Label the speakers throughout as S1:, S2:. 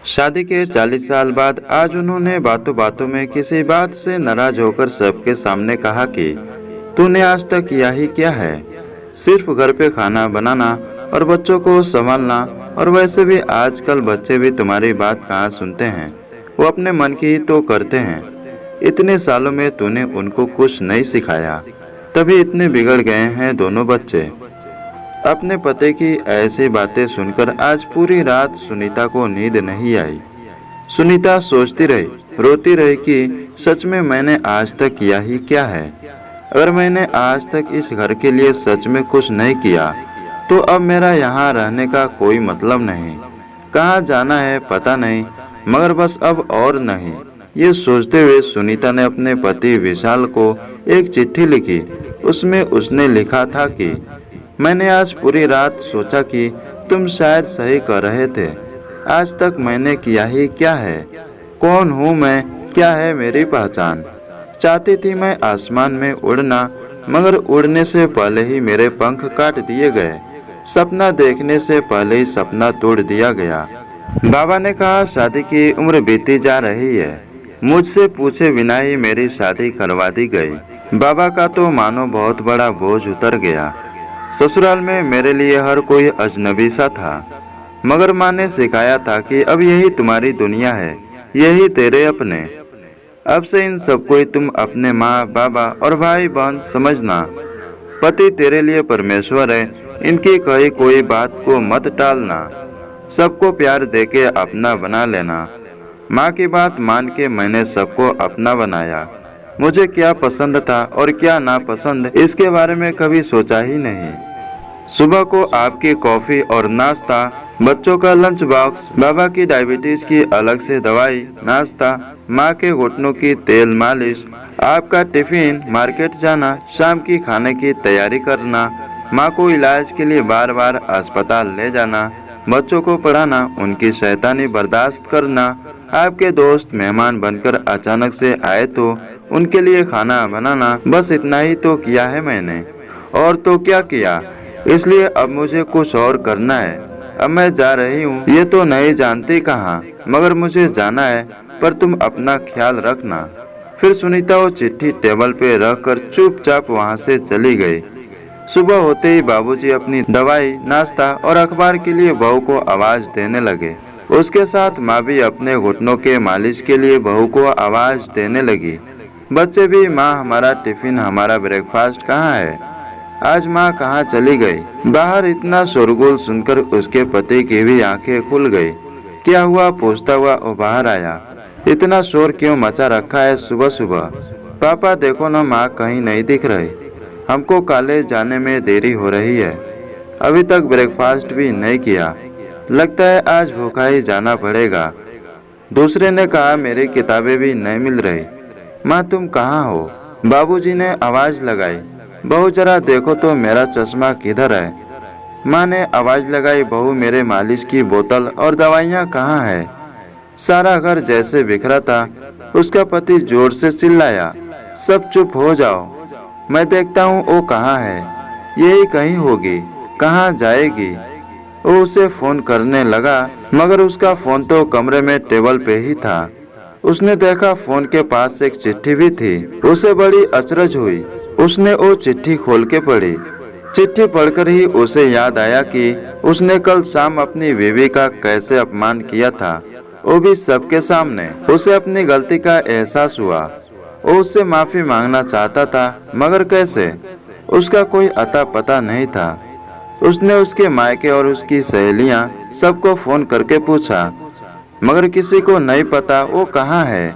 S1: शादी के 40 साल बाद आज उन्होंने बातों बातों में किसी बात से नाराज होकर सबके सामने कहा कि तूने आज तक किया ही क्या है। सिर्फ घर पे खाना बनाना और बच्चों को संभालना। और वैसे भी आजकल बच्चे भी तुम्हारी बात कहाँ सुनते हैं, वो अपने मन की ही तो करते हैं। इतने सालों में तूने उनको कुछ नहीं सिखाया, तभी इतने बिगड़ गए हैं दोनों बच्चे। अपने पति की ऐसी बातें सुनकर आज पूरी रात सुनीता को नींद नहीं आई। सुनीता सोचती रही, रोती रही कि सच में मैंने आज तक किया ही क्या है। अगर मैंने आज तक इस घर के लिए सच में कुछ नहीं किया तो अब मेरा यहाँ रहने का कोई मतलब नहीं। कहाँ जाना है पता नहीं, मगर बस अब और नहीं। ये सोचते हुए सुनीता ने अपने पति विशाल को एक चिट्ठी लिखी। उसमें उसने लिखा था कि मैंने आज पूरी रात सोचा कि तुम शायद सही कर रहे थे। आज तक मैंने किया ही क्या है। कौन हूँ मैं, क्या है मेरी पहचान। चाहती थी मैं आसमान में उड़ना, मगर उड़ने से पहले ही मेरे पंख काट दिए गए। सपना देखने से पहले ही सपना तोड़ दिया गया। बाबा ने कहा शादी की उम्र बीती जा रही है। मुझसे पूछे बिना ही मेरी शादी करवा दी गई। बाबा का तो मानो बहुत बड़ा बोझ उतर गया। ससुराल में मेरे लिए हर कोई अजनबी सा था, मगर माँ ने सिखाया था कि अब यही तुम्हारी दुनिया है, यही तेरे अपने। अब से इन सबको ही तुम अपने माँ बाबा और भाई बहन समझना। पति तेरे लिए परमेश्वर है, इनकी कही कोई बात को मत टालना। सबको प्यार देके अपना बना लेना। माँ की बात मान के मैंने सबको अपना बनाया। मुझे क्या पसंद था और क्या नापसंद इसके बारे में कभी सोचा ही नहीं। सुबह को आपकी कॉफी और नाश्ता, बच्चों का लंच बॉक्स, बाबा की डायबिटीज की अलग से दवाई नाश्ता, माँ के घुटनों की तेल मालिश, आपका टिफिन, मार्केट जाना, शाम की खाने की तैयारी करना, माँ को इलाज के लिए बार बार अस्पताल ले जाना, बच्चों को पढ़ाना, उनकी शैतानी बर्दाश्त करना, आपके दोस्त मेहमान बनकर अचानक से आए तो उनके लिए खाना बनाना। बस इतना ही तो किया है मैंने, और तो क्या किया। इसलिए अब मुझे कुछ और करना है। अब मैं जा रही हूँ, ये तो नहीं जानती कहाँ, मगर मुझे जाना है, पर तुम अपना ख्याल रखना। फिर सुनीता वो चिट्ठी टेबल पे रखकर चुपचाप वहाँ से चली गई। सुबह होते ही बाबूजी अपनी दवाई, नाश्ता और अखबार के लिए बहू को आवाज देने लगे। उसके साथ माँ भी अपने घुटनों के मालिश के लिए बहू को आवाज देने लगी। बच्चे भी, माँ हमारा टिफिन, हमारा ब्रेकफास्ट कहाँ है, आज माँ कहाँ चली गई। बाहर इतना शोरगुल सुनकर उसके पति की भी आंखें खुल गई। क्या हुआ पूछता हुआ वो बाहर आया। इतना शोर क्यों मचा रखा है सुबह सुबह। पापा देखो ना, माँ कहीं नहीं दिख रही। हमको कॉलेज जाने में देरी हो रही है, अभी तक ब्रेकफास्ट भी नहीं किया। लगता है आज भूखा ही जाना पड़ेगा। दूसरे ने कहा मेरी किताबें भी नहीं मिल रही। माँ तुम कहाँ हो। बाबूजी ने आवाज लगाई, बहू जरा देखो तो मेरा चश्मा किधर है। माँ ने आवाज लगाई, बहू मेरे मालिश की बोतल और दवाइयाँ कहाँ है। सारा घर जैसे बिखरा था। उसका पति जोर से चिल्लाया, सब चुप हो जाओ, मैं देखता हूँ वो कहाँ है। यही कहीं होगी, कहाँ जाएगी। वो उसे फोन करने लगा, मगर उसका फोन तो कमरे में टेबल पे ही था। उसने देखा फोन के पास एक चिट्ठी भी थी। उसे बड़ी अचरज हुई। उसने वो चिट्ठी खोल के पढ़ी। चिट्ठी पढ़कर ही उसे याद आया कि उसने कल शाम अपनी बीवी का कैसे अपमान किया था, वो भी सबके सामने। उसे अपनी गलती का एहसास हुआ। वो उससे माफी मांगना चाहता था, मगर कैसे। उसका कोई अता पता नहीं था। उसने उसके मायके और उसकी सहेलियां सबको फोन करके पूछा, मगर किसी को नहीं पता वो कहाँ है,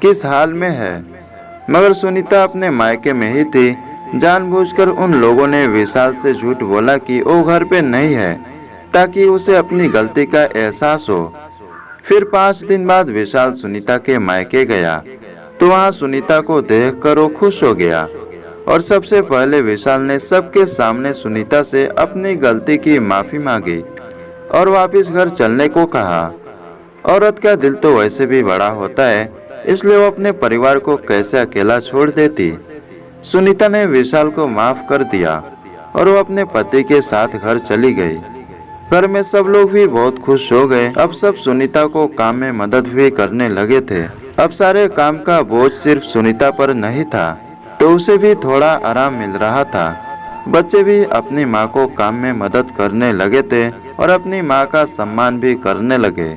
S1: किस हाल में है। मगर सुनीता अपने मायके में ही थी। जानबूझकर उन लोगों ने विशाल से झूठ बोला कि वो घर पे नहीं है, ताकि उसे अपनी गलती का एहसास हो। फिर 5 दिन बाद विशाल सुनीता के मायके गया तो वहाँ सुनीता को देखकर वो खुश हो गया। और सबसे पहले विशाल ने सबके सामने सुनीता से अपनी गलती की माफी मांगी और वापस घर चलने को कहा। औरत का दिल तो वैसे भी बड़ा होता है, इसलिए वो अपने परिवार को कैसे अकेला छोड़ देती। सुनीता ने विशाल को माफ कर दिया और वो अपने पति के साथ घर चली गई। घर में सब लोग भी बहुत खुश हो गए। अब सब सुनीता को काम में मदद भी करने लगे थे। अब सारे काम का बोझ सिर्फ सुनीता पर नहीं था, तो उसे भी थोड़ा आराम मिल रहा था। बच्चे भी अपनी माँ को काम में मदद करने लगे थे और अपनी माँ का सम्मान भी करने लगे।